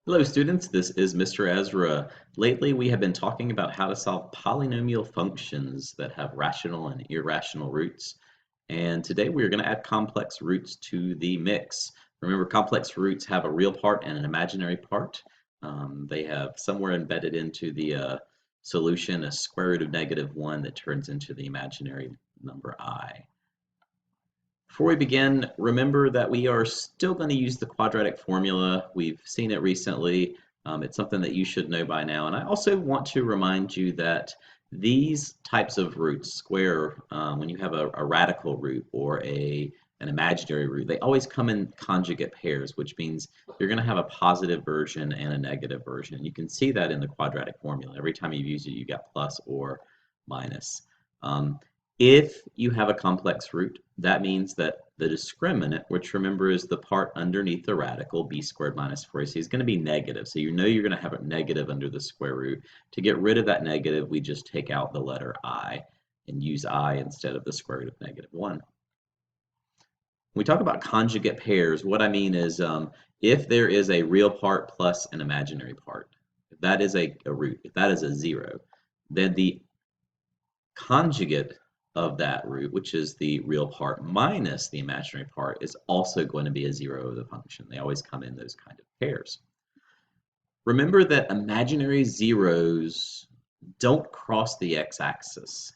Hello students, this is Mr. Ezra. Lately we have been talking about how to solve polynomial functions that have rational and irrational roots. And today we're going to add complex roots to the mix. Remember, complex roots have a real part and an imaginary part. They have somewhere embedded into the solution a square root of -1 that turns into the imaginary number I. Before we begin, remember that we are still going to use the quadratic formula. We've seen it recently. It's something that you should know by now. And I also want to remind you that these types of roots, square, when you have a radical root or an imaginary root, they always come in conjugate pairs, which means you're going to have a positive version and a negative version. You can see that in the quadratic formula. Every time you use it, you get plus or minus. If you have a complex root, that means that the discriminant, which remember is the part underneath the radical, b squared minus 4ac, is going to be negative. So you know you're going to have a negative under the square root. To get rid of that negative, we just take out the letter I and use I instead of the square root of -1. When we talk about conjugate pairs, what I mean is if there is a real part plus an imaginary part, if that is a root, if that is a 0, then the conjugate of that root, which is the real part minus the imaginary part, is also going to be a 0 of the function. They always come in those kind of pairs. Remember that imaginary zeros don't cross the x-axis.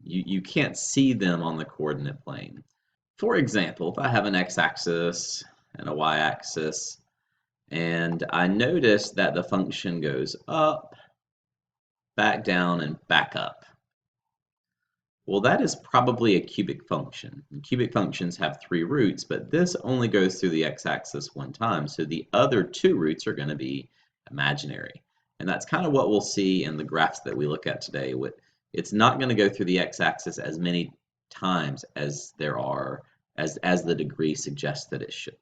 You can't see them on the coordinate plane. For example, if I have an x-axis and a y-axis, and I notice that the function goes up, back down, and back up. Well, that is probably a cubic function. And cubic functions have 3 roots, but this only goes through the x-axis one time, so the other 2 roots are going to be imaginary. And that's kind of what we'll see in the graphs that we look at today. It's not going to go through the x-axis as many times as there are, as the degree suggests that it should.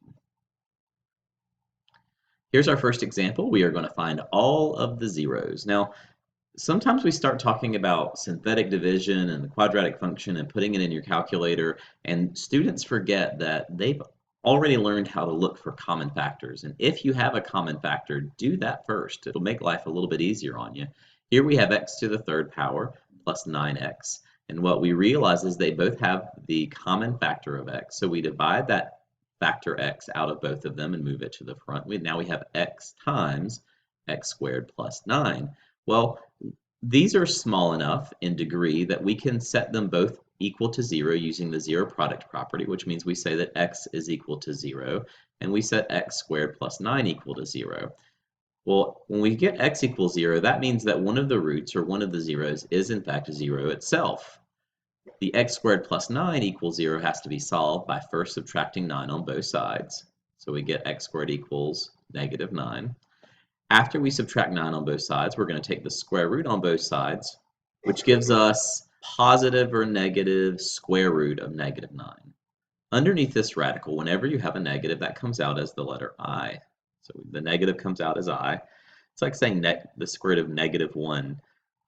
Here's our first example. We are going to find all of the zeros. Now, sometimes we start talking about synthetic division and the quadratic function and putting it in your calculator, and students forget that they've already learned how to look for common factors. And if you have a common factor, do that first. It'll make life a little bit easier on you. Here we have x to the 3rd power plus 9x. And what we realize is they both have the common factor of x. So we divide that factor x out of both of them and move it to the front. Now we have x times x squared plus 9. Well, these are small enough in degree that we can set them both equal to 0 using the zero product property, which means we say that x is equal to 0, and we set x squared plus 9 equal to 0. Well, when we get x equals 0, that means that one of the roots, or one of the zeros, is in fact 0 itself. The x squared plus 9 equals 0 has to be solved by first subtracting 9 on both sides. So we get x squared equals -9. After we subtract 9 on both sides, we're going to take the square root on both sides, which gives us positive or negative square root of -9. Underneath this radical, whenever you have a negative, that comes out as the letter I. So the negative comes out as I. It's like saying the square root of -1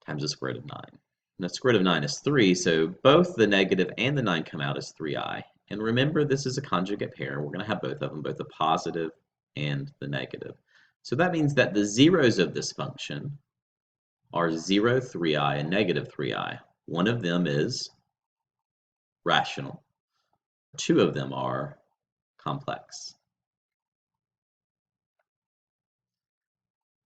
times the square root of 9. And the square root of 9 is 3, so both the negative and the 9 come out as 3i. And remember, this is a conjugate pair. We're going to have both of them, both the positive and the negative. So that means that the zeros of this function are 0, 3i, and -3i. One of them is rational. 2 of them are complex.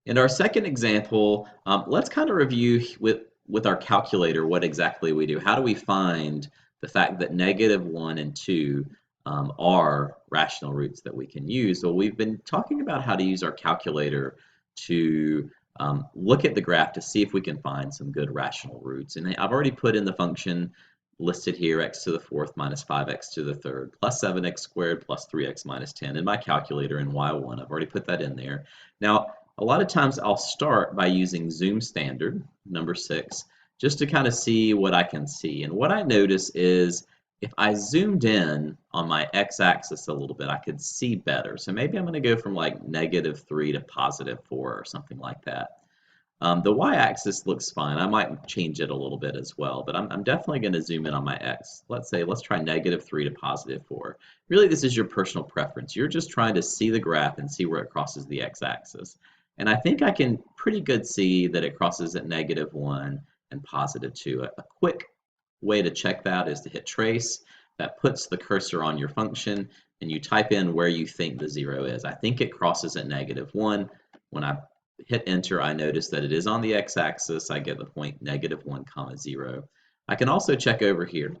In our second example, let's kind of review with our calculator what exactly we do. How do we find the fact that -1 and 2 are rational roots that we can use? Well, we've been talking about how to use our calculator to look at the graph to see if we can find some good rational roots. And I've already put in the function listed here, x to the 4th minus 5x to the 3rd plus 7x squared plus 3x minus 10 in my calculator in y1. I've already put that in there. Now, a lot of times I'll start by using zoom standard, number 6, just to kind of see what I can see. And what I notice is if I zoomed in on my x-axis a little bit, I could see better. So maybe I'm going to go from like -3 to +4 or something like that. The y-axis looks fine. I might change it a little bit as well, but I'm definitely going to zoom in on my x. Let's try -3 to +4. Really, this is your personal preference. You're just trying to see the graph and see where it crosses the x-axis. And I think I can pretty good see that it crosses at -1 and +2. A quick way to check that is to hit trace. That puts the cursor on your function, and you type in where you think the 0 is. I think it crosses at -1. When I hit enter, I notice that it is on the x-axis. I get the point -1, 0. I can also check over here.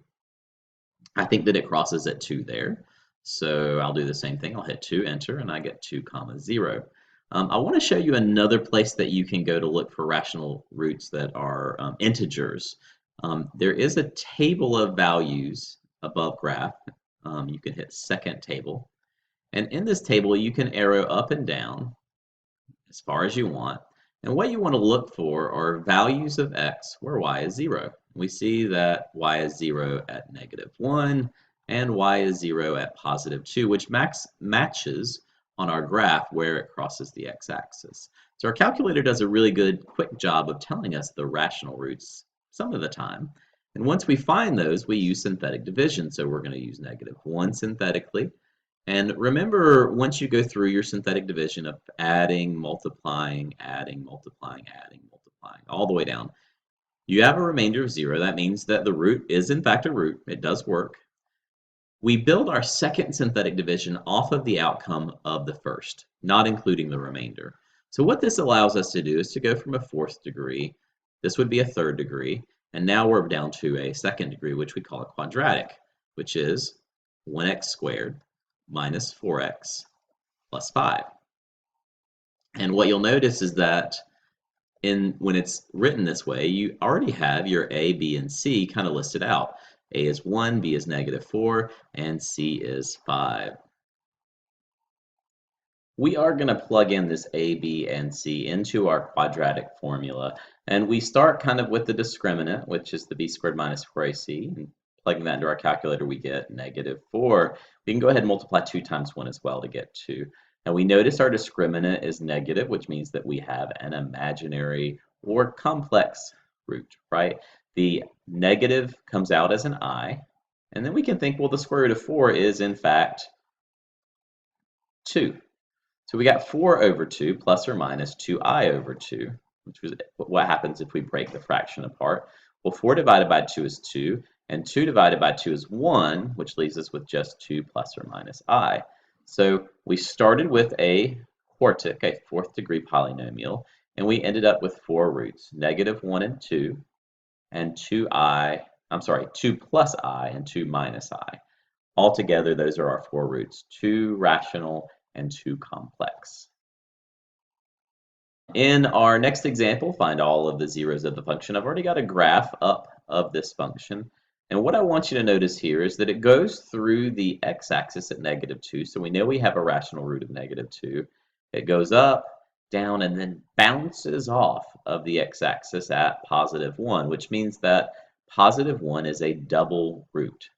I think that it crosses at 2 there. So I'll do the same thing. I'll hit 2, enter, and I get 2, 0. I want to show you another place that you can go to look for rational roots that are integers. There is a table of values above graph. You can hit second table. And in this table, you can arrow up and down as far as you want. And what you want to look for are values of x where y is 0. We see that y is 0 at -1 and y is 0 at +2, which matches on our graph where it crosses the x-axis. So our calculator does a really good, quick job of telling us the rational roots some of the time. And once we find those, we use synthetic division. So we're going to use -1 synthetically. And remember, once you go through your synthetic division of adding, multiplying, adding, multiplying, adding, multiplying, all the way down, you have a remainder of 0. That means that the root is in fact a root. It does work. We build our second synthetic division off of the outcome of the first, not including the remainder. So what this allows us to do is to go from a fourth degree, this would be a third degree, and now we're down to a second degree, which we call a quadratic, which is 1x squared minus 4x plus 5. And what you'll notice is that when it's written this way, you already have your a, b, and c kind of listed out. A is 1, b is -4, and c is 5. We are going to plug in this a, b, and c into our quadratic formula. And we start kind of with the discriminant, which is the b squared minus 4ac. And plugging that into our calculator, we get -4. We can go ahead and multiply 2 times 1 as well to get 2. And we notice our discriminant is negative, which means that we have an imaginary or complex root, right? The negative comes out as an I. And then we can think, well, the square root of 4 is, in fact, 2. So we got 4 over 2 plus or minus 2i over 2, which is what happens if we break the fraction apart. Well, 4 divided by 2 is 2, and 2 divided by 2 is 1, which leaves us with just 2 plus or minus I. So we started with a quartic, a fourth degree polynomial, and we ended up with 4 roots, -1 and 2, and 2 plus I and 2 minus I. Altogether, those are our 4 roots, 2 rational and 2 complex. In our next example, find all of the zeros of the function. I've already got a graph up of this function. And what I want you to notice here is that it goes through the x-axis at -2. So we know we have a rational root of -2. It goes up, down, and then bounces off of the x-axis at +1, which means that +1 is a double root.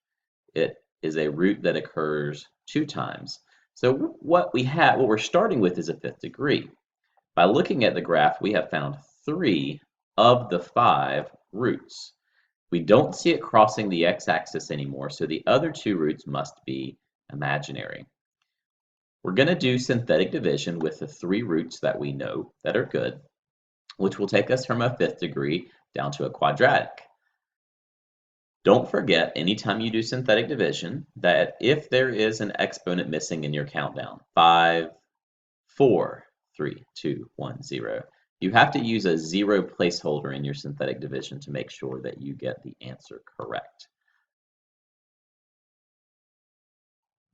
It is a root that occurs 2 times. So what we're starting with is a fifth degree. By looking at the graph, we have found 3 of the 5 roots. We don't see it crossing the x-axis anymore, so the other 2 roots must be imaginary. We're going to do synthetic division with the 3 roots that we know that are good, which will take us from a fifth degree down to a quadratic. Don't forget, anytime you do synthetic division, that if there is an exponent missing in your countdown, 5, 4, 3, 2, 1, 0, you have to use a 0 placeholder in your synthetic division to make sure that you get the answer correct.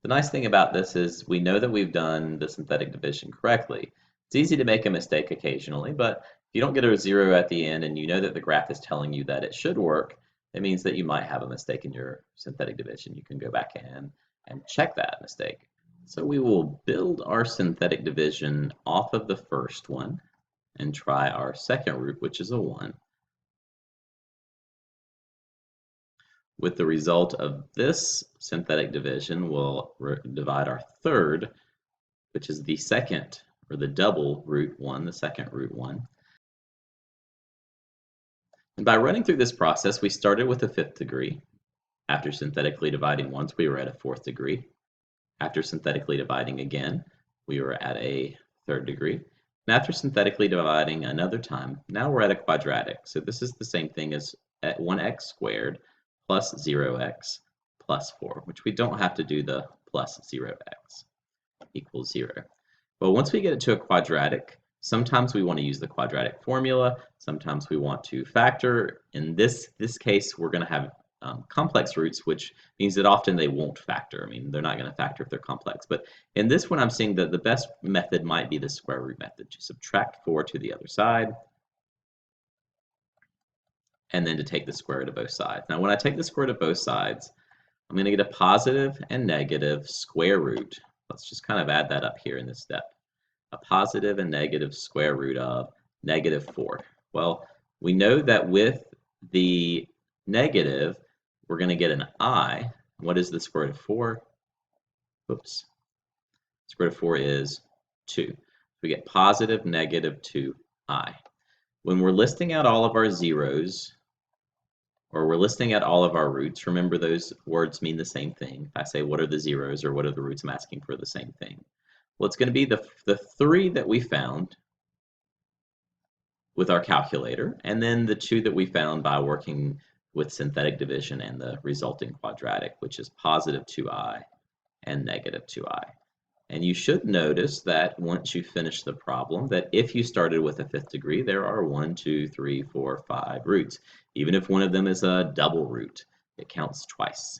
The nice thing about this is we know that we've done the synthetic division correctly. It's easy to make a mistake occasionally, but if you don't get a 0 at the end and you know that the graph is telling you that it should work, it means that you might have a mistake in your synthetic division. You can go back in and check that mistake. So we will build our synthetic division off of the first one and try our second root, which is a 1. With the result of this synthetic division, we'll divide our third, which is the second, or the double root 1, the second root 1. And by running through this process, we started with a fifth degree. After synthetically dividing once, we were at a fourth degree. After synthetically dividing again, we were at a third degree. And after synthetically dividing another time, now we're at a quadratic. So this is the same thing as at 1x squared plus 0x plus 4, which we don't have to do the plus 0x equals 0. But once we get it to a quadratic, sometimes we want to use the quadratic formula, sometimes we want to factor. In this case, we're going to have complex roots, which means that often they won't factor. I mean, they're not going to factor if they're complex. But in this one, I'm seeing that the best method might be the square root method, to subtract 4 to the other side, and then to take the square root of both sides. Now, when I take the square root of both sides, I'm going to get a positive and negative square root. Let's just kind of add that up here in this step. A positive and negative square root of negative 4. Well, we know that with the negative, we're going to get an I. What is the square root of 4? Oops. Square root of 4 is 2. We get positive negative 2i. When we're listing out all of our zeros, or we're listing out all of our roots, remember those words mean the same thing. If I say what are the zeros or what are the roots, I'm asking for the same thing. Well, it's going to be the 3 that we found with our calculator, and then the 2 that we found by working with synthetic division and the resulting quadratic, which is positive 2i and negative 2i. And you should notice that once you finish the problem, that if you started with a fifth degree, there are 1, 2, 3, 4, 5 roots. Even if one of them is a double root, it counts twice.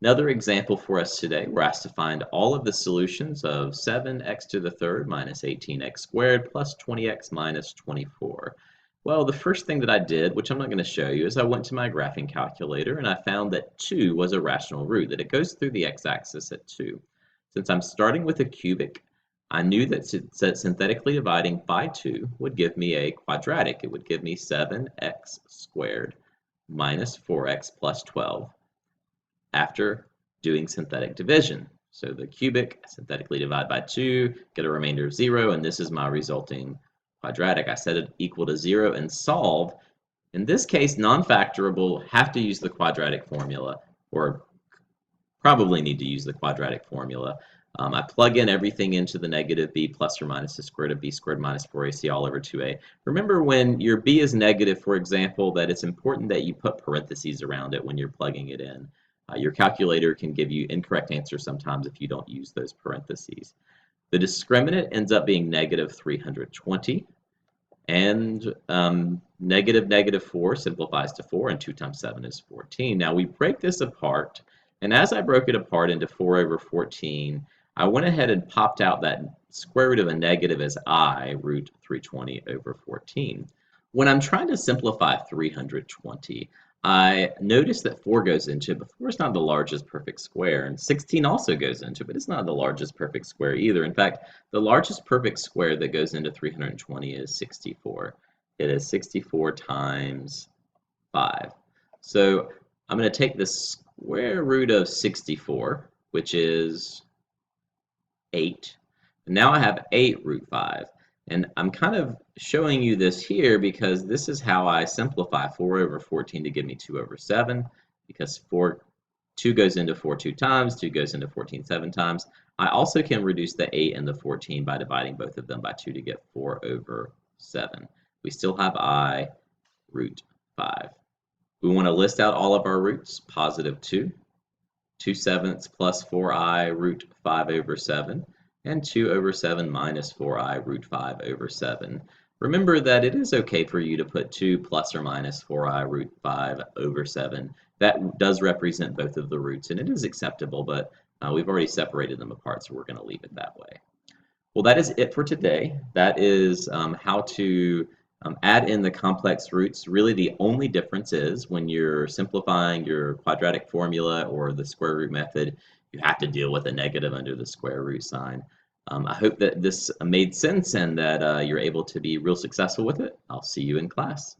Another example for us today, we're asked to find all of the solutions of 7x to the third minus 18x squared plus 20x minus 24. Well, the first thing that I did, which I'm not going to show you, is I went to my graphing calculator and I found that 2 was a rational root, that it goes through the x-axis at 2. Since I'm starting with a cubic, I knew that synthetically dividing by 2 would give me a quadratic. It would give me 7x squared minus 4x plus 12 after doing synthetic division. So the cubic, synthetically divide by 2, get a remainder of 0, and this is my resulting quadratic. I set it equal to 0 and solve. In this case, non-factorable, have to use the quadratic formula, or probably need to use the quadratic formula. I plug in everything into the negative b plus or minus the square root of b squared minus 4ac all over 2a. Remember when your b is negative, for example, that it's important that you put parentheses around it when you're plugging it in. Your calculator can give you incorrect answers sometimes if you don't use those parentheses. The discriminant ends up being negative 320. And negative 4 simplifies to 4, and 2 times 7 is 14. Now we break this apart, and as I broke it apart into 4 over 14, I went ahead and popped out that square root of a negative as I, root 320 over 14. When I'm trying to simplify 320, I notice that 4 goes into it, but 4 is not the largest perfect square, and 16 also goes into it, but it's not the largest perfect square either. In fact, the largest perfect square that goes into 320 is 64. It is 64 times 5. So I'm going to take the square root of 64, which is 8. And now I have 8 root 5. And I'm kind of showing you this here because this is how I simplify 4 over 14 to give me 2 over 7, because 2 goes into 4 2 times, 2 goes into 14 7 times. I also can reduce the 8 and the 14 by dividing both of them by 2 to get 4 over 7. We still have I root 5. We want to list out all of our roots. Positive 2, 2/7 plus 4i root 5 over 7, and 2 over 7 minus 4i root 5 over 7. Remember that it is okay for you to put 2 plus or minus 4i root 5 over 7. That does represent both of the roots, and it is acceptable, but we've already separated them apart, so we're going to leave it that way. Well, that is it for today. That is how to add in the complex roots. Really, the only difference is when you're simplifying your quadratic formula or the square root method, you have to deal with a negative under the square root sign. I hope that this made sense and that you're able to be real successful with it. I'll see you in class.